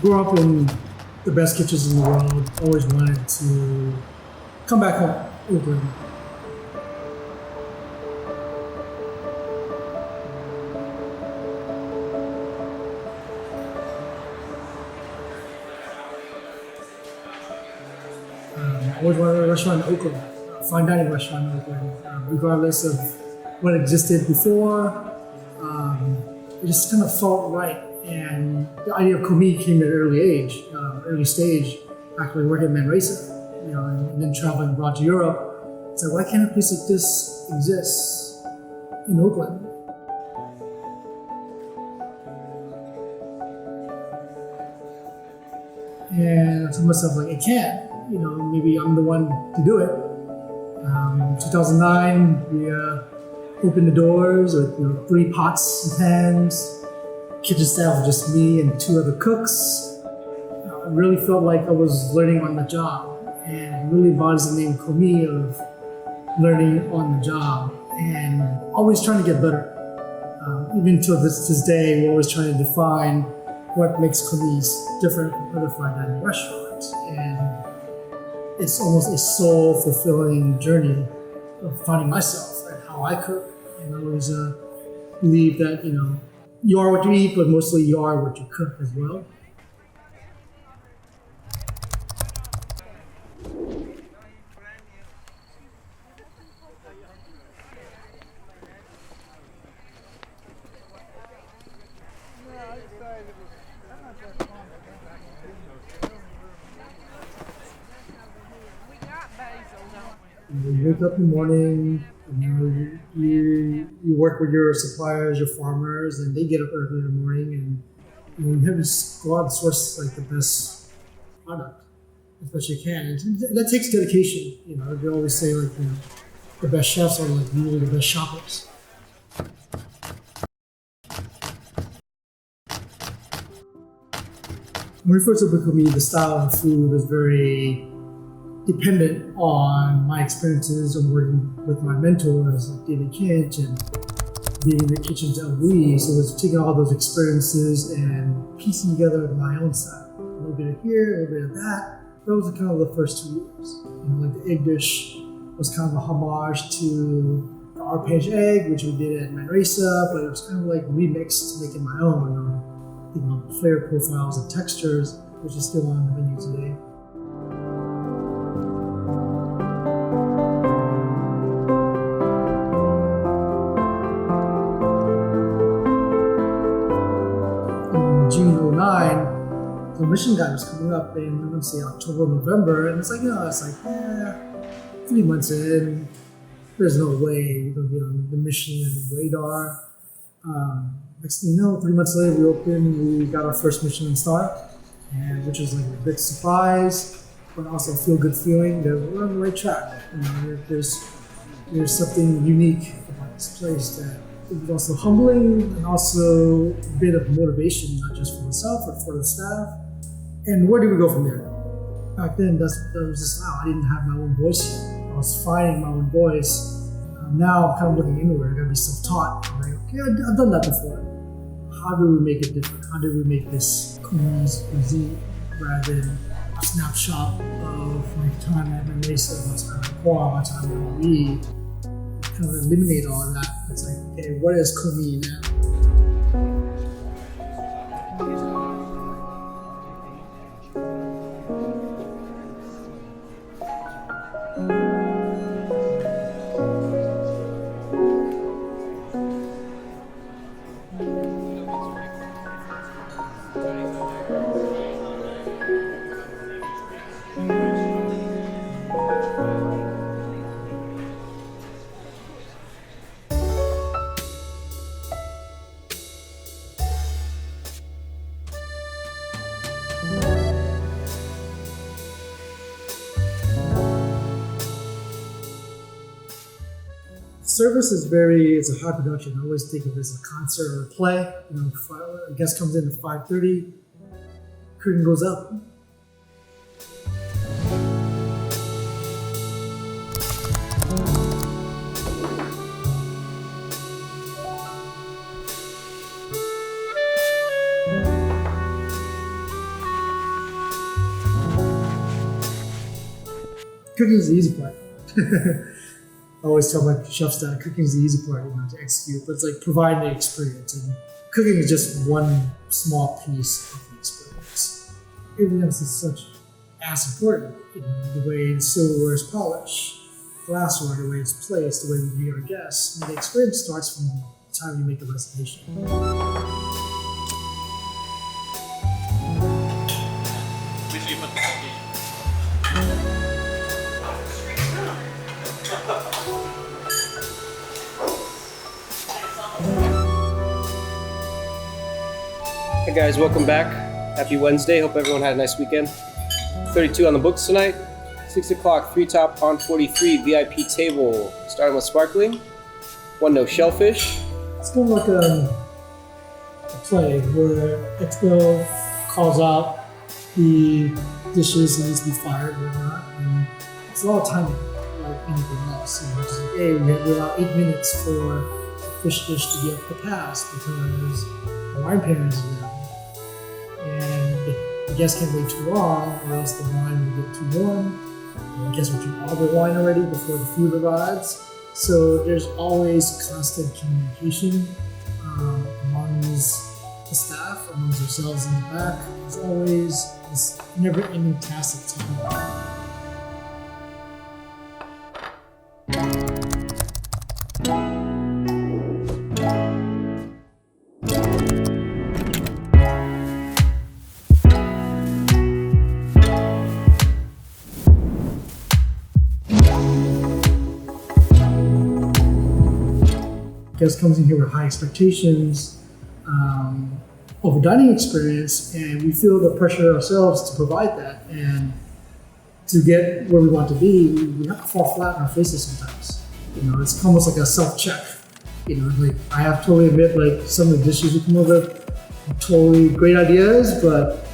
Grew up in the best kitchens in the world. Always wanted to come back home, Oakland. I always wanted a restaurant in Oakland, a fine dining restaurant in Oakland, regardless of what existed before. It just kind of felt right. And the idea of Commis came at an early stage, actually working at Manresa, and then traveling abroad to Europe. It's like, why can't a place like this exist in Oakland? And I told myself, like, it can't. Maybe I'm the one to do it. In 2009, we opened the doors with 3 pots and pans. Kitchen staff was just me and 2 other cooks. I really felt like I was learning on the job, and it really embodies the name Commis of learning on the job and always trying to get better. Even till this day, we're always trying to define what makes Commis different from other fine dining restaurants. And it's almost a soul-fulfilling journey of finding myself and how I cook. And I always believe that, you are what you eat, but mostly you are what you cook as well. You wake up in the morning, you work with your suppliers, your farmers, and they get up early in the morning, and you have to go out and source like the best product as best you can. And that takes dedication. They always say the best chefs are like usually the best shoppers. When we first opened Commis, the style of the food was very dependent on my experiences of working with my mentors like David Kinch and being in the kitchens at Louis. So it was taking all those experiences and piecing together my own style. A little bit of here, a little bit of that. That was kind of the first 2 years. Like the egg dish was kind of a homage to the arpege egg, which we did at Manresa, but it was kind of like remixed to make it my own. Thinking about the flavor profiles and textures, which is still on the menu today. June 2009, the Michelin guy was coming up in, I'm going to say October, November, and it's like, 3 months in, there's no way we're going to be on the Michelin radar. Next thing you know, 3 months later, we opened, we got our first Michelin star, and which was like a big surprise, but also a feel-good feeling that we're on the right track. There's something unique about this place that it was also humbling and also a bit of motivation, not just for myself, but for the staff. And where do we go from there? Back then, that was just, I didn't have my own voice yet. I was finding my own voice. Now I'm kind of looking inward. I gotta be self-taught. I'm like, okay, I've done that before. How do we make it different? How do we make this Commis cuisine rather than a snapshot of my time at Manresa, my time at Qua, my time at Louis? Kind of eliminate all of that. It's like, okay, what is Commis now? Service is it's a high production. I always think of it as a concert or a play. A guest comes in at 5:30, curtain goes up. cooking is the easy part. I always tell my chefs that cooking is the easy part, to execute, but it's like providing the experience. And cooking is just one small piece of the experience. Everything else is such as important. The way the silverware is polished, glassware, the way it's placed, the way we meet our guests. And the experience starts from the time you make the reservation. Hey guys, welcome back. Happy Wednesday. Hope everyone had a nice weekend. 32 on the books tonight. 6 o'clock, 3 top on 43 VIP table. Starting with sparkling. 1 no shellfish. It's kind of like a play where Expo calls out the dishes that needs to be fired or not. And it's a lot of timing, like anything else. Just like, hey, we have about 8 minutes for the fish dish to get the pass because the wine pairing is down. And the guests can't wait too long, or else the wine will get too warm. And the guests will drink all the wine already before the food arrives. So there's always constant communication amongst the staff, amongst ourselves in the back. There's always this never-ending task of time. Guest comes in here with high expectations of a dining experience, and we feel the pressure ourselves to provide that. And to get where we want to be, we have to fall flat on our faces sometimes. It's almost like a self-check. Like I have to totally admit, like some of the dishes we come up with are totally great ideas, but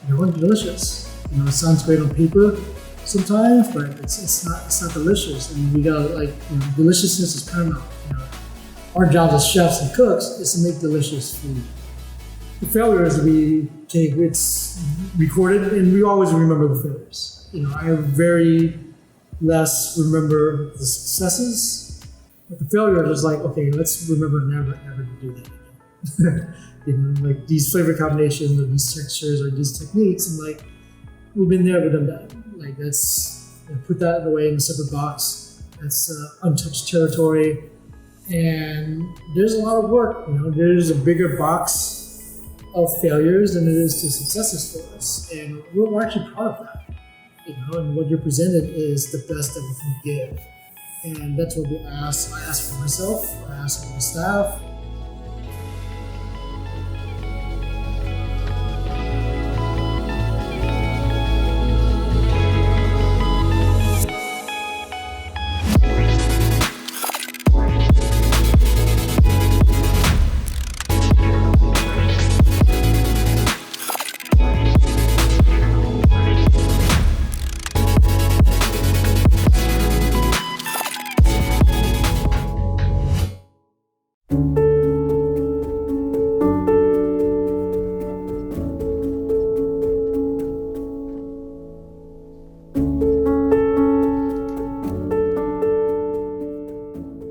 they weren't delicious. It sounds great on paper sometimes, but it's not delicious. And we gotta deliciousness is paramount. Our job as chefs and cooks is to make delicious food. The failures we take, it's recorded, and we always remember the failures. I very less remember the successes, but the failures is like, okay, let's remember never ever to do that again. Like these flavor combinations or these textures or these techniques, and like we've been there, we've done that. Like that's put that away in a separate box. That's untouched territory. And there's a lot of work, there's a bigger box of failures than it is to successes for us. And we're actually proud of that, and what you're presented is the best that we can give. And that's what I ask for myself, I ask for the staff.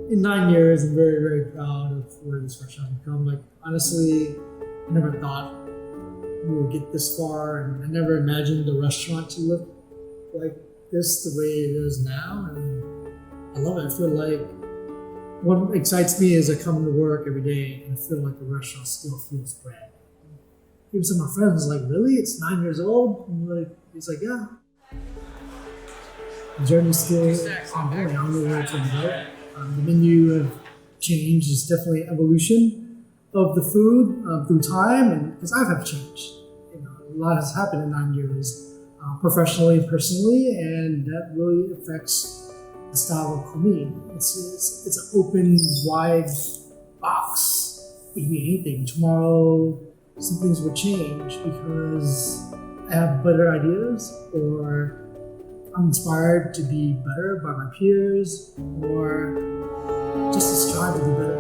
In 9 years, I'm very, very proud of where this restaurant has become. Like, honestly, I never thought we would get this far, and I never imagined the restaurant to look like this the way it is now. And I love it. I feel like what excites me is I come to work every day and I feel like the restaurant still feels brand new. Even some of my friends are like, really? It's 9 years old? And he's like, yeah. The journey's still ongoing. I don't know where it's going to go. The menu have changed. It's definitely evolution of the food through time, and because I have changed. A lot has happened in 9 years, professionally and personally, and that really affects the style of Commis. It's an open, wide box. It can be anything. Tomorrow, some things will change because I have better ideas, or I'm inspired to be better by my peers, or just to strive to be better.